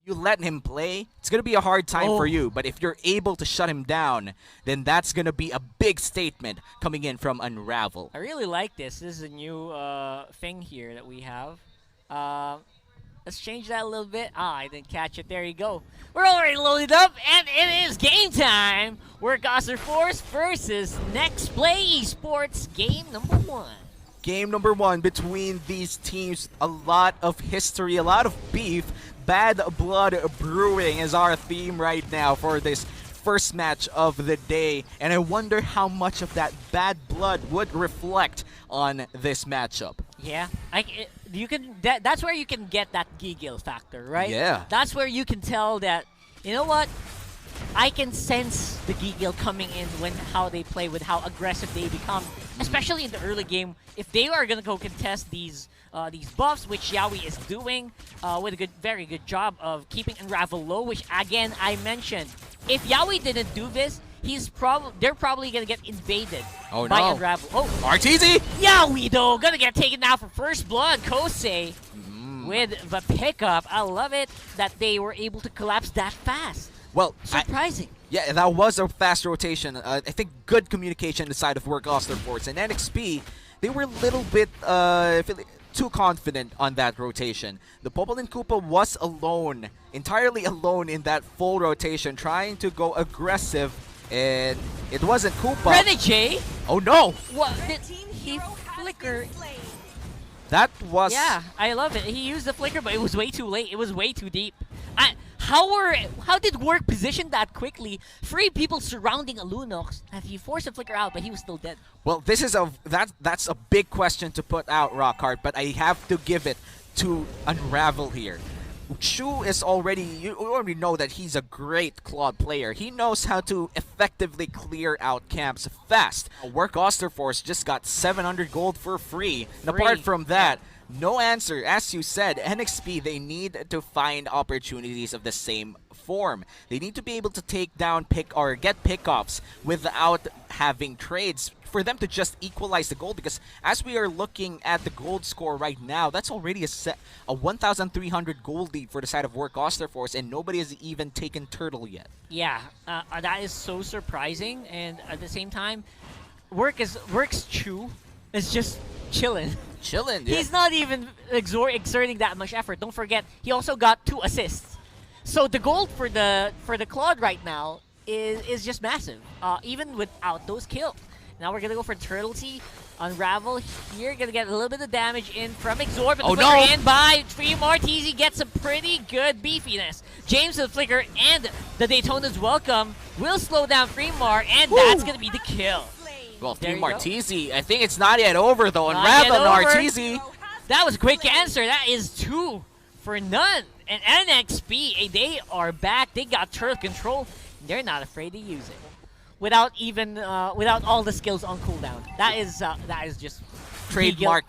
You let him play, it's going to be a hard time for you. But if you're able to shut him down, then that's going to be a big statement coming in from Unravel. I really like this. This is a new thing here that we have. Let's change that a little bit. I didn't catch it. There you go. We're already loaded up, and it is game time. Work Oster Force versus Next Play Esports, game number 1. Game number 1 between these teams. A lot of history, a lot of beef. Bad blood brewing is our theme right now for this first match of the day. And I wonder how much of that bad blood would reflect on this matchup. Yeah, you can. That's where you can get that giggle factor, right? Yeah. That's where you can tell that, you know what? I can sense the giggle coming in when how they play, with how aggressive they become, especially in the early game. If they are gonna go contest these buffs, which Yaoi is doing with a very good job of keeping Unravel low, which again I mentioned. If Yaoi didn't do this, they're probably gonna get invaded by Unravel. Oh, RTZ! Yaoi though gonna get taken down for first blood. Kosei with the pickup. I love it that they were able to collapse that fast. Well, surprising. Yeah, that was a fast rotation. I think good communication on the side of Work Oster Force. And NXP, they were a little bit too confident on that rotation. The Popolin Koopa was alone, entirely alone in that full rotation, trying to go aggressive, and it wasn't Koopa. Renegade? Oh no! What? Did he flicker? That was... Yeah, I love it. He used the flicker, but it was way too late. It was way too deep. How did Work position that quickly? 3 people surrounding Alunox, and he forced the flicker out, but he was still dead. Well, this is that's a big question to put out, Rockhart, but I have to give it to Unravel here. Shu is you already know that he's a great Claude player. He knows how to effectively clear out camps fast. Work Oster Force just got 700 gold for free. And apart from that, no answer. As you said, NXP, they need to find opportunities of the same form. They need to be able to take down get pickoffs without having trades for them to just equalize the gold, because as we are looking at the gold score right now, that's already a 1,300 gold lead for the side of Work Oster Force, and nobody has even taken Turtle yet. Yeah, that is so surprising, and at the same time, Work's Chu is just chilling. Yeah. He's not even exerting that much effort. Don't forget, he also got 2 assists. So the gold for the Claude right now is just massive, even without those kills. Now we're gonna go for Turtle T. Unravel here, gonna get a little bit of damage in from Exor, but the flicker in by Fremar. TZ gets a pretty good beefiness. James with the flicker and the Daytona's welcome will slow down Fremar, and that's gonna be the kill. Well, Fremar TZ, I think it's not yet over though. Unravel and RTZ. That was a quick answer. That is 2 for none. And NXP, they are back. They got turret control. They're not afraid to use it. Without all the skills on cooldown. That is just trademark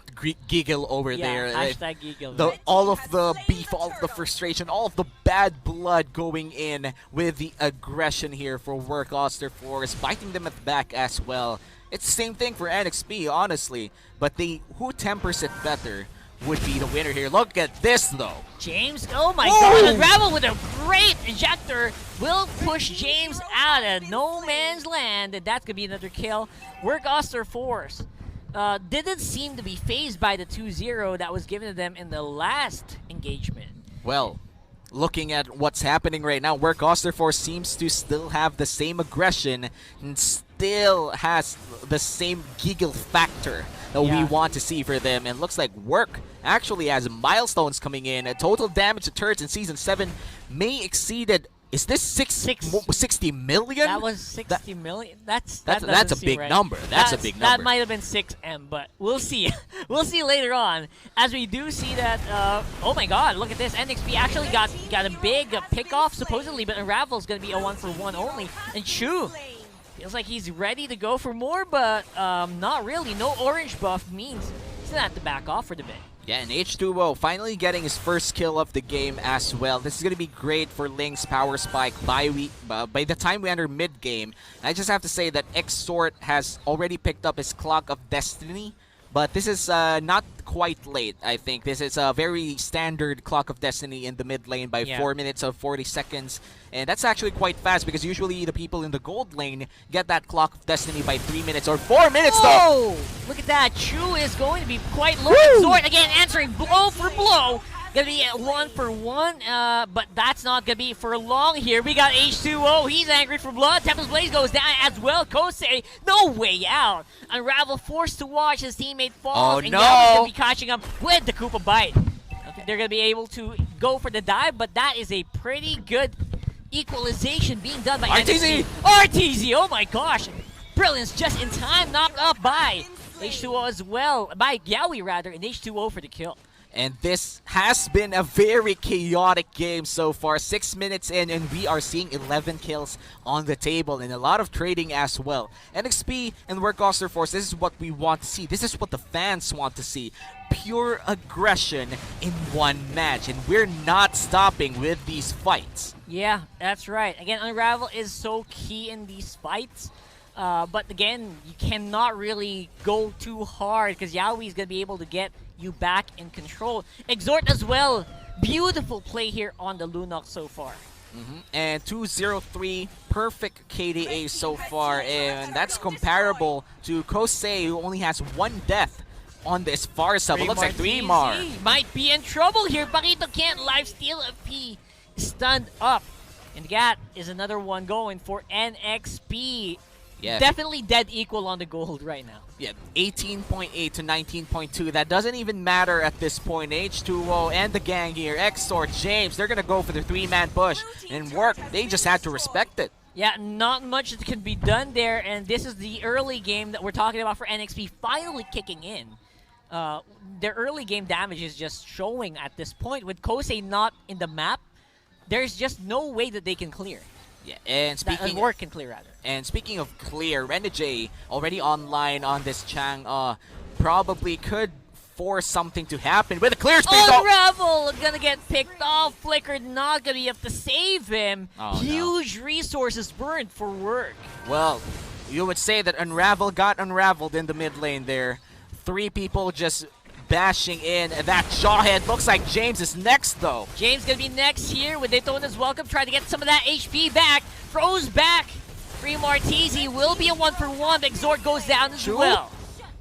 giggle over there. Hashtag giggle. All of the beef, all of the frustration, all of the bad blood going in with the aggression here for Work Oster Force, biting them at the back as well. It's the same thing for NXP, honestly, but who tempers it better would be the winner here. Look at this, though. James, oh my god, Unravel with a great ejector will push James out of no man's land, and that could be another kill. Work Oster Force didn't seem to be phased by the 2-0 that was given to them in the last engagement. Well, looking at what's happening right now, Work Oster Force seems to still have the same aggression and still has the same giggle factor that we want to see for them. And looks like Work actually has milestones coming in. A total damage to turrets in Season 7 may exceeded... Is this 60 million? That was 60 million. That's a big number. That's a big number. That might have been 6M, but we'll see. We'll see later on. As we do see that, oh my god, look at this. NXP actually got a big pick-off, supposedly, but Unravel's going to be a 1-for-1 only. And Shu feels like he's ready to go for more, but not really. No orange buff means he's going to have to back off for the bit. Yeah, and H2O finally getting his first kill of the game as well. This is going to be great for Link's power spike by the time we enter mid-game. I just have to say that Xort has already picked up his Clock of Destiny, But this is not quite late, I think. This is a very standard Clock of Destiny in the mid lane by 4 minutes of 40 seconds. And that's actually quite fast because usually the people in the gold lane get that Clock of Destiny by 3 minutes or 4 minutes though! Look at that. Chu is going to be quite low. Zord again answering blow for blow. Gonna be at 1-for-1, but that's not gonna be for long here. We got H2O, he's angry for blood. Tempest Blaze goes down as well. Kosei, no way out. Unravel forced to watch his teammate fall. And Yao's gonna be catching up with the Koopa Bite. I don't think they're gonna be able to go for the dive, but that is a pretty good equalization being done by RTZ! RTZ, oh my gosh. Brilliance just in time, knocked up by H2O as well. By Yaoi rather, and H2O for the kill. And this has been a very chaotic game so far. 6 minutes in, and we are seeing 11 kills on the table and a lot of trading as well. NXP and Work Oster Force, this is what we want to see. This is what the fans want to see. Pure aggression in one match, and we're not stopping with these fights. Yeah, that's right. Again, Unravel is so key in these fights. But again, you cannot really go too hard because Yaoi is going to be able to get you back in control. Exhort as well. Beautiful play here on the Lunox so far. And 2-0-3, perfect KDA so far, and that's comparable to Kosei, who only has 1 death on this far sub. It looks like 3 more. Might be in trouble here. Paquito can't lifesteal if he stunned up. And that is another one going for NXP. Yeah. Definitely dead equal on the gold right now. Yeah, 18.8 to 19.2. That doesn't even matter at this point. H2O and the gang here, Exort, James, they're going to go for the 3-man push. And Work, they just had to respect it. Yeah, not much that can be done there. And this is the early game that we're talking about for NXP finally kicking in. Their early game damage is just showing at this point. With Kosei not in the map, there's just no way that they can clear. Yeah, and speaking Work can clear rather. And speaking of clear, Renegade already online on this Chang probably could force something to happen with a clear space. Unravel gonna get picked off. Flicker not gonna be able to save him. Huge resources burned for Work. Well, you would say that Unravel got unraveled in the mid lane there. 3 people just bashing in. That Jawhead looks like James is next though. James gonna be next here with Daytona's welcome, trying to get some of that HP back. Froze back. Free Martizi will be a 1-for-1. Exhort goes down as well.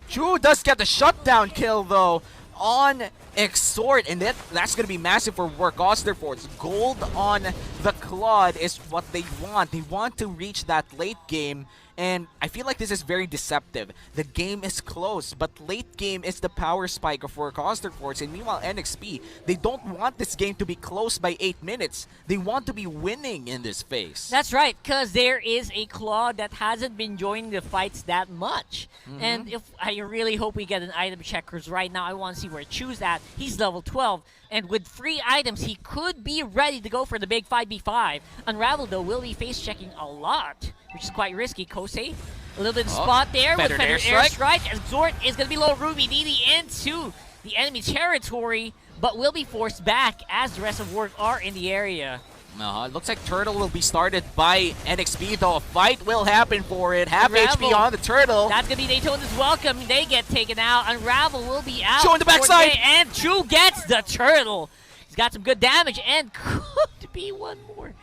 Chu does get the shutdown kill though on Exhort, and that's going to be massive for Work Osterforce. Gold on the Claude is what they want. They want to reach that late game, and I feel like this is very deceptive. The game is close, but late game is the power spike of Work Osterforce, and meanwhile NXP, they don't want this game to be close by 8 minutes. They want to be winning in this phase. That's right, because there is a Claude that hasn't been joining the fights that much. And if I really hope we get an item check, because right now I want to see where Chu's at. He's level 12, and with free items, he could be ready to go for the big 5v5. Unravel, though, will be face-checking a lot, which is quite risky. Kosei, a little bit of spot there with Feathered Airstrike. Exhort is going to be low. Ruby DD into the enemy territory, but will be forced back as the rest of Work are in the area. It looks like Turtle will be started by NXP, though a fight will happen for it. Half HP on the Turtle. That's going to be Daytona's welcome. They get taken out. Unravel will be out. Chu in the backside. And Chu gets the Turtle. He's got some good damage and could be one more.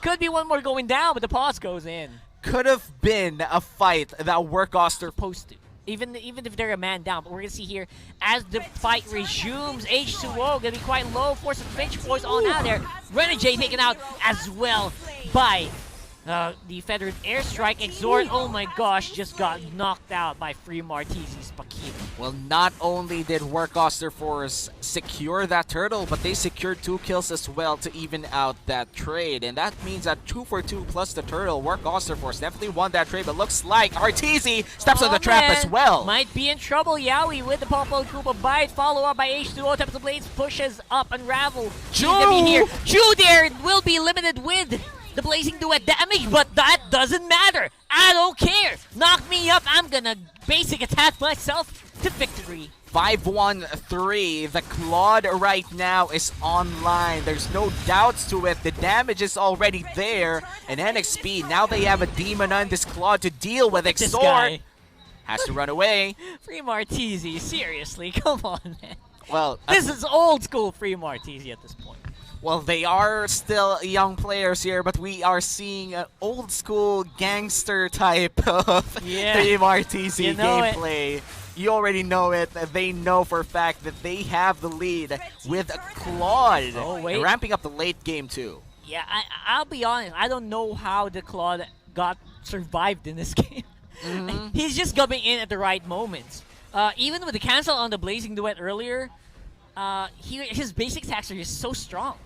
Could be one more going down, but the pause goes in. Could have been a fight that Work Oster supposed to. Even if they're a man down, but we're gonna see here as the fight resumes. H2O gonna be quite low. Force some Finch boys on out there. Renegade taken out as well by the Feathered Airstrike. Exhort, oh my gosh, just got knocked out by Free Martizi's Paquito. Well, not only did Work Osterforce secure that Turtle, but they secured 2 kills as well to even out that trade. And that means that 2 for 2 plus the Turtle. Work Osterforce definitely won that trade, but looks like RTZ steps on the trap as well. Might be in trouble. Yaoi with the Popo Koopa Bite, follow up by H2O. Tempest Blades pushes up. Unravel. Chu! Gonna be here. Chu there will be limited with the Blazing Duet damage, but that doesn't matter. I don't care. Knock me up. I'm gonna basic attack myself to victory. 5-1-3. The Claude right now is online. There's no doubts to it. The damage is already there. And NXP, now they have a demon on this Claude to deal with. Exhort Has to run away. Free Martese, seriously, come on, man. Well, This is old school Free Martese at this point. well, they are still young players here, but we are seeing an old school gangster type of Yeah. Free Martese You know it. gameplay. You already know it. They know for a fact that they have the lead with Claude. Oh, wait. And ramping up the late game too. Yeah, I'll be honest. I don't know how the Claude got survived in this game. He's just coming in at the right moments. Even with the cancel on the Blazing Duet earlier, his basic attacks are just so strong.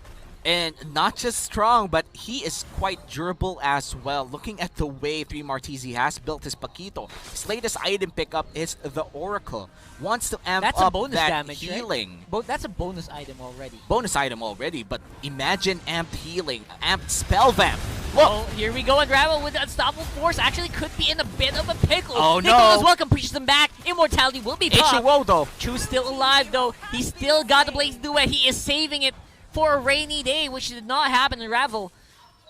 And not just strong, but he is quite durable as well. Looking at the way Free Martese has built his Paquito, his latest item pickup is the Oracle. Wants to amp That's a up bonus that damage, healing. right? That's a bonus item already. Bonus item already, but imagine amped healing, amped spell vamp. Look! Oh, here we go, Unravel with the Unstoppable Force. Actually could be in a bit of a pickle. Oh, no. Nicholas Welcome pushes him back. Immortality will be popped. H2O though. Chu's still alive though. He's still got the Blazing Duet. He is saving it for a rainy day, which did not happen. Unravel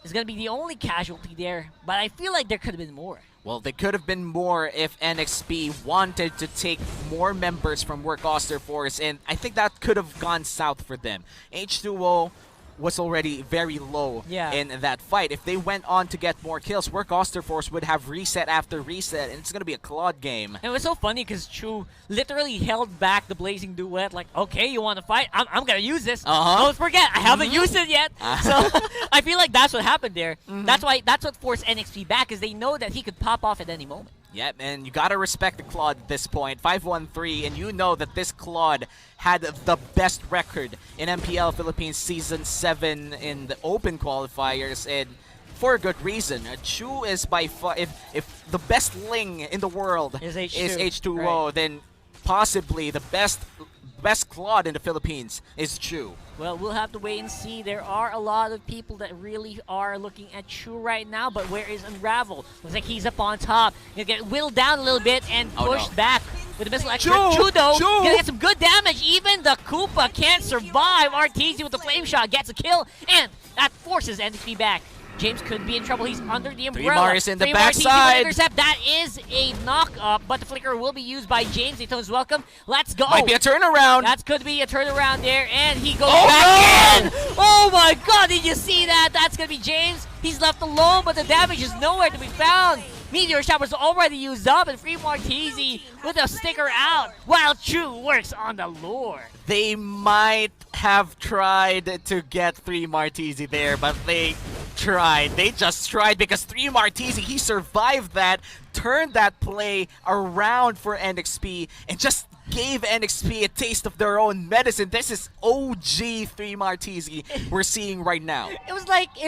is going to be the only casualty there, but I feel like there could have been more. Well, there could have been more if NXP wanted to take more members from Work Oster Force, and I think that could have gone south for them. H2O was already very low in that fight. If they went on to get more kills, Work Oster Force would have reset after reset, and it's going to be a Claude game. And it was so funny because Chu literally held back the Blazing Duet, like, okay, you want to fight? I'm going to use this. Don't forget, I haven't used it yet. So I feel like that's what happened there. That's what forced NXP back, is they know that he could pop off at any moment. Yep, and you gotta respect the Claude at this point. 5-1-3, and you know that this Claude had the best record in MPL Philippines Season 7 in the open qualifiers, and for a good reason. Chu is by far, if the best Ling in the world is H2O, right, then possibly the best Claude in the Philippines is Chu. Well, we'll have to wait and see. There are a lot of people that really are looking at Chu right now, but where is Unravel? Looks like he's up on top. He'll get whittled down a little bit and pushed back with a missile expert. Chu, though, gonna get some good damage. Even the Koopa can't survive. Arteezy with the flame shot gets a kill, and that forces NXP back. James could be in trouble. He's under the umbrella. Mars in the backside. Intercept. That is a knock-up, but the flicker will be used by James. Daytona's welcome. Let's go. Might be a turnaround. That could be a turnaround there, and he goes back in. Oh my god, did you see that? That's going to be James. He's left alone, but the damage is nowhere to be found. Meteor Shot was already used up, and Free Martese with a sticker out, while Chu works on the lure. They might have tried to get Free Martese there, but they tried. They just tried because Free Martese, he survived that, turned that play around for NXP, and just gave NXP a taste of their own medicine. This is OG Free Martese we're seeing right now. It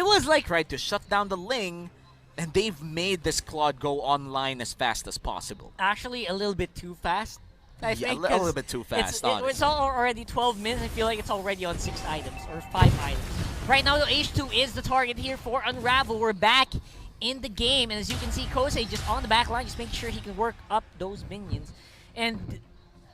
was like tried to shut down the Ling, and they've made this Claude go online as fast as possible. Actually, a little bit too fast. I think a little bit too fast, it's already 12 minutes. I feel like it's already on 6 items or 5 items. Right now, H2 is the target here for Unravel. We're back in the game, and as you can see, Kosei just on the back line, just making sure he can work up those minions. And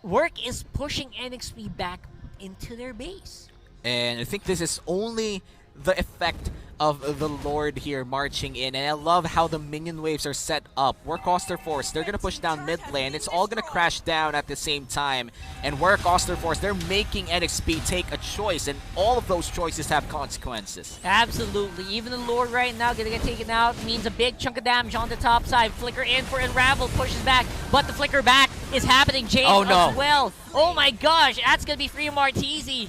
Work is pushing NXP back into their base. And I think this is only the effect of the Lord here marching in, and I love how the minion waves are set up. Work Oster Force, they're gonna push down mid lane. It's all gonna crash down at the same time, and Work Oster Force, they're making NXP take a choice, and all of those choices have consequences. Absolutely. Even the Lord right now gonna get taken out means a big chunk of damage on the top side. Flicker in for Unravel, pushes back, but the flicker back is happening. James as well. Oh my gosh, that's gonna be Free Martese.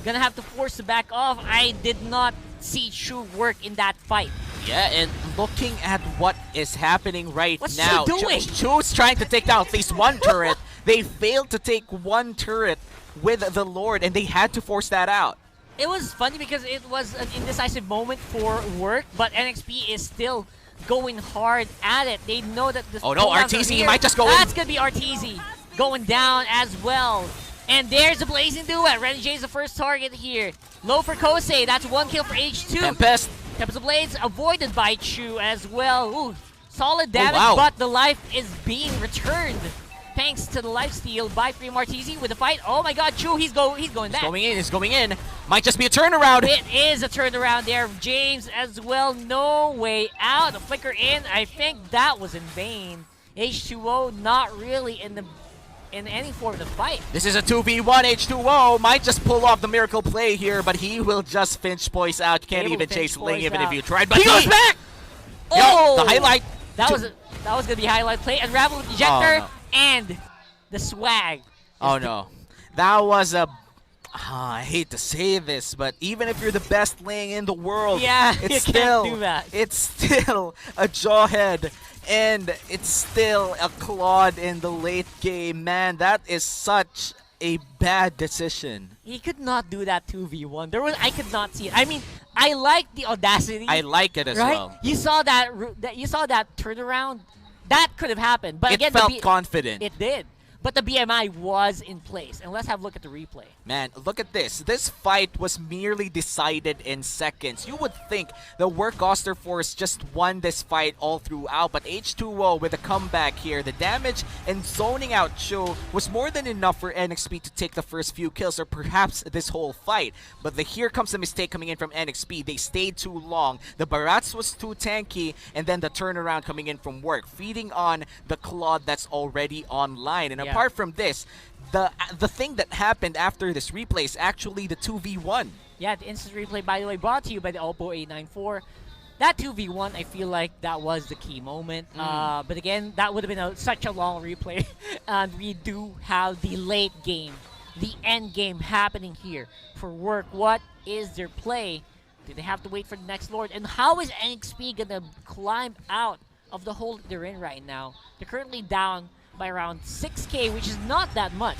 Gonna have to force to back off. I did not see Chu work in that fight. Yeah, and looking at what is happening right now, What's Chu doing? Chu's trying to take down at least one turret. They failed to take one turret with the Lord, and they had to force that out. It was funny because it was an indecisive moment for Work, but NXP is still going hard at it. They know that this. Oh no, Arteezy might just go in. That's gonna be Arteezy going down as well. And there's the Blazing Duet. Renegade is the first target here. Low for Kosei. That's 1 kill for H2. Tempest of Blades avoided by Chu as well. Ooh, solid damage, but the life is being returned. Thanks to the lifesteal by Free Martese with the fight. Oh my god, Chu, he's going back. He's going in. Might just be a turnaround. It is a turnaround there. James as well. No way out. A flicker in. I think that was in vain. H2O not really in any form of the fight. This is a 2v1. H2O might just pull off the miracle play here, but he will just Finch Poise out. Can't Able even to chase Finch Ling Poise even out. if you tried. But He goes back! Yo, Oh! the highlight. That was gonna be a highlight play. Unravel with ejector no. and the swag. Oh no. That was a... I hate to say this, but even if you're the best Ling in the world, Yeah, it's you still, can't do that. It's still a Jawhead, and it's still a Claude in the late game. Man, that is such a bad decision. He could not do that 2v1. I could not see it. I mean, I like the audacity. I like it as right? well. You saw that turnaround. That could have happened. But It again, felt confident. It did. But the BMI was in place. And let's have a look at the replay. Man, look at this. This fight was merely decided in seconds. You would think the Work Force just won this fight all throughout, but H2O with a comeback here, the damage and zoning out Chu was more than enough for NXP to take the first few kills, or perhaps this whole fight. But here comes the mistake coming in from NXP. They stayed too long. The Barats was too tanky, and then the turnaround coming in from Work, feeding on the Claude that's already online. And apart from this, the thing that happened after this replay is actually the 2v1. Yeah, the instant replay, by the way, brought to you by the Oppo A94. That 2v1, I feel like that was the key moment. But again, that would have been such a long replay. And we do have the late game, the end game happening here for Work. What is their play? Do they have to wait for the next Lord? And how is NXP going to climb out of the hole that they're in right now? They're currently down by around 6k, which is not that much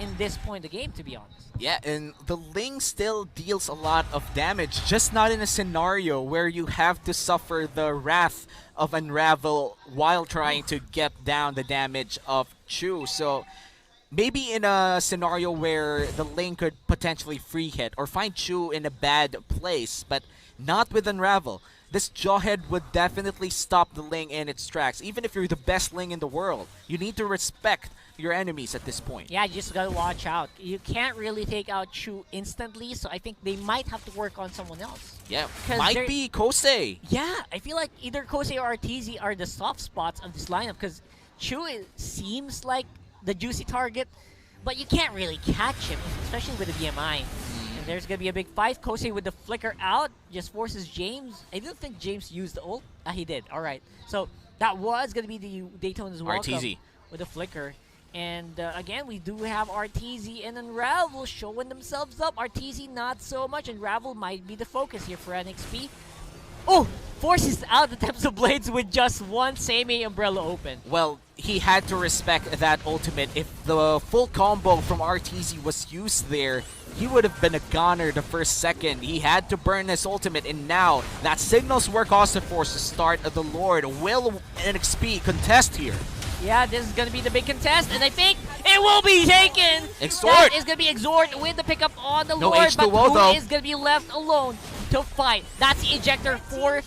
in this point of the game, to be honest. Yeah, and the Ling still deals a lot of damage, just not in a scenario where you have to suffer the wrath of Unravel while trying to get down the damage of Chu. So maybe in a scenario where the Ling could potentially free hit or find Chu in a bad place, but not with Unravel. This Jawhead would definitely stop the Ling in its tracks. Even if you're the best Ling in the world, you need to respect your enemies at this point. Yeah, you just gotta watch out. You can't really take out Chu instantly, so I think they might have to work on someone else. Yeah, might be Kosei. Yeah, I feel like either Kosei or RTZ are the soft spots of this lineup, because Chu seems like the juicy target, but you can't really catch him, especially with the BMI. There's going to be a big fight. Kosei with the flicker out just forces James. I don't think James used the ult. He did. All right. So that was going to be the Daytona's welcome RTZ with the flicker. And again, we do have RTZ and Unravel showing themselves up. RTZ not so much. Unravel might be the focus here for NXP. Oh! Forces out the Temps of Blades with just one Seimei Umbrella open. Well, he had to respect that ultimate. If the full combo from RTZ was used there, he would have been a goner the first second. He had to burn his ultimate, and now that signals Work Force to start the Lord. Will NXP contest here? Yeah, this is going to be the big contest, and I think it will be taken! Exort! That is going to be Exort with the pickup on the No Lord, H2O but who though. is going to be left alone to fight? That's the ejector for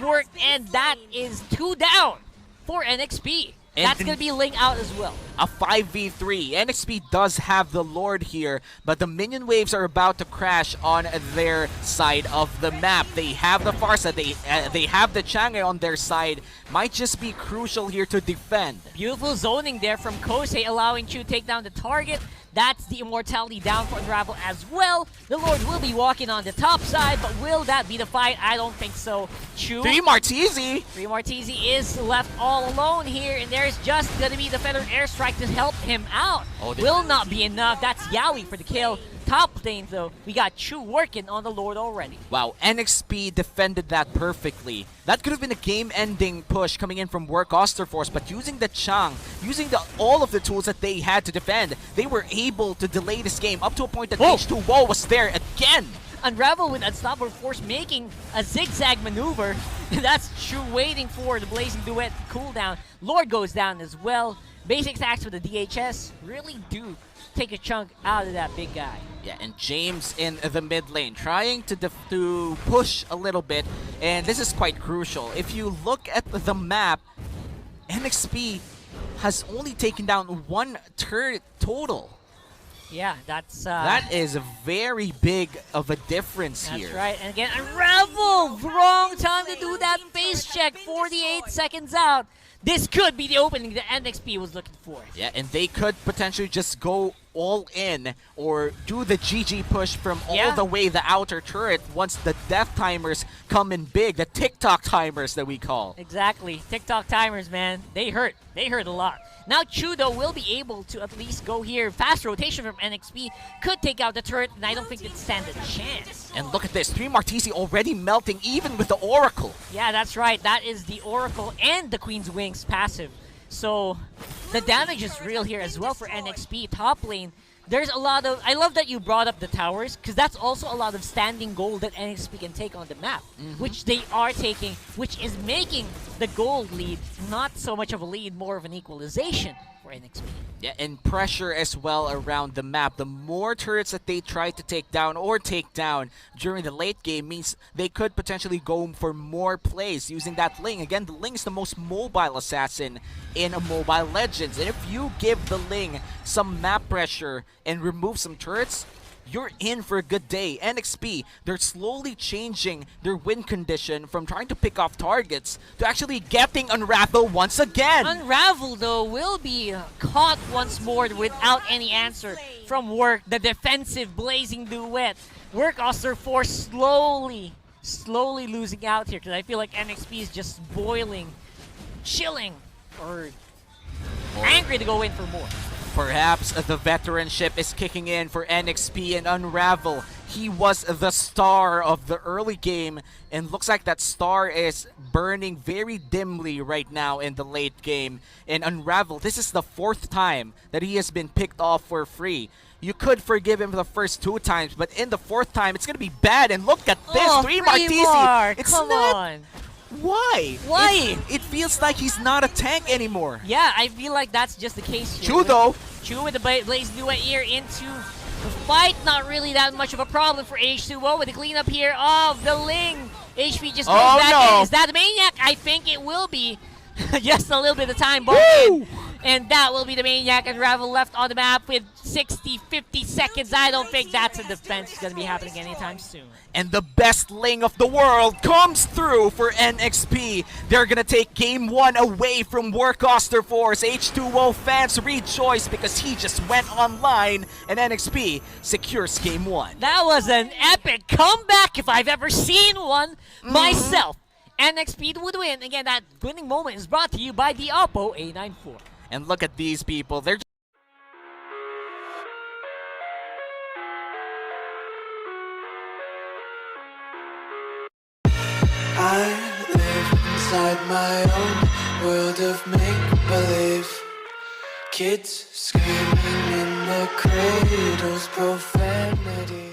Work, and that is 2 down for NXP. And That's going to be Ling out as well. A 5v3. NXP does have the Lord here, but the minion waves are about to crash on their side of the map. They have the Farsa, they have the Chang'e on their side. Might just be crucial here to defend. Beautiful zoning there from Kosei, allowing Chu to take down the target. That's the immortality down for Unravel as well. The Lord will be walking on the top side, but will that be the fight? I don't think so. Chu. 3 Martizi! 3 Martizi is left all alone here, and there's just gonna be the Feather Airstrike to help him out. Oh, will not be enough. That's Yaoi for the kill. Top lane though, we got Chu working on the Lord already. Wow, NXP defended that perfectly. That could have been a game-ending push coming in from Work Force, but using the Chang, using all of the tools that they had to defend, they were able to delay this game up to a point that H2O was there again. Unravel with Unstoppable Force making a zigzag maneuver. That's Chu waiting for the Blazing Duet cooldown. Lord goes down as well. Basic attacks with the DHS really do take a chunk out of that big guy. Yeah, and James in the mid lane trying to push a little bit, and this is quite crucial. If you look at the map, NXP has only taken down 1 turret total. Yeah, that's that is a very big of a difference here. That's right. And again, Unravel! Wrong time to do that face check. 48 seconds out. This could be the opening that NXP was looking for. Yeah, and they could potentially just go all in or do the GG push from all the way the outer turret once the death timers come in big, the TikTok timers that we call. Exactly. TikTok timers, man. They hurt. They hurt a lot. Now Chu, though, will be able to at least go here. Fast rotation from NXP could take out the turret, and I don't think it stands a chance. And look at this. 3 Martisi already melting even with the Oracle. Yeah, that's right. That is the Oracle and the Queen's Wings passive. So the damage is real here as well for NXP. Top lane, there's a lot of... I love that you brought up the towers, because that's also a lot of standing gold that NXP can take on the map, which they are taking, which is making the gold lead not so much of a lead, more of an equalization for NXP. Yeah, and pressure as well around the map. The more turrets that they try to take down during the late game means they could potentially go for more plays using that Ling. Again, the Ling is the most mobile assassin in a Mobile Legends. And if you give the Ling some map pressure and remove some turrets, you're in for a good day. NXP, they're slowly changing their win condition from trying to pick off targets to actually getting Unravel once again. Unravel, though, will be caught once more without any answer from Work. The defensive blazing duet. Work Oster Force slowly losing out here, because I feel like NXP is just boiling, chilling, or angry to go in for more. Perhaps the veteranship is kicking in for NXP and Unravel. He was the star of the early game, and looks like that star is burning very dimly right now in the late game. And Unravel, this is the 4th time that he has been picked off for free. You could forgive him for the first 2 times, but in the 4th time, it's going to be bad. And look at this, 3 Martisi. It's Come not... on. Why? Why? It feels like he's not a tank anymore. Yeah, I feel like that's just the case here. Chu, though. Chu with the Blaze Duet here into the fight. Not really that much of a problem for H2O with the cleanup here of the Ling. HP just goes back in. Is that the Maniac? I think it will be. Just a little bit of time bomb in. And that will be the Maniac. Unravel left on the map with 50 seconds. I don't think that's a defense going to be happening anytime soon. And the best Ling of the world comes through for NXP. They're going to take Game 1 away from Work Oster Force. H2O fans rejoice because he just went online and NXP secures Game 1. That was an epic comeback if I've ever seen one myself. NXP would win. Again, that winning moment is brought to you by the Oppo A94. And look at these people. They're I live inside my own world of make-believe. Kids screaming in the cradles, profanity.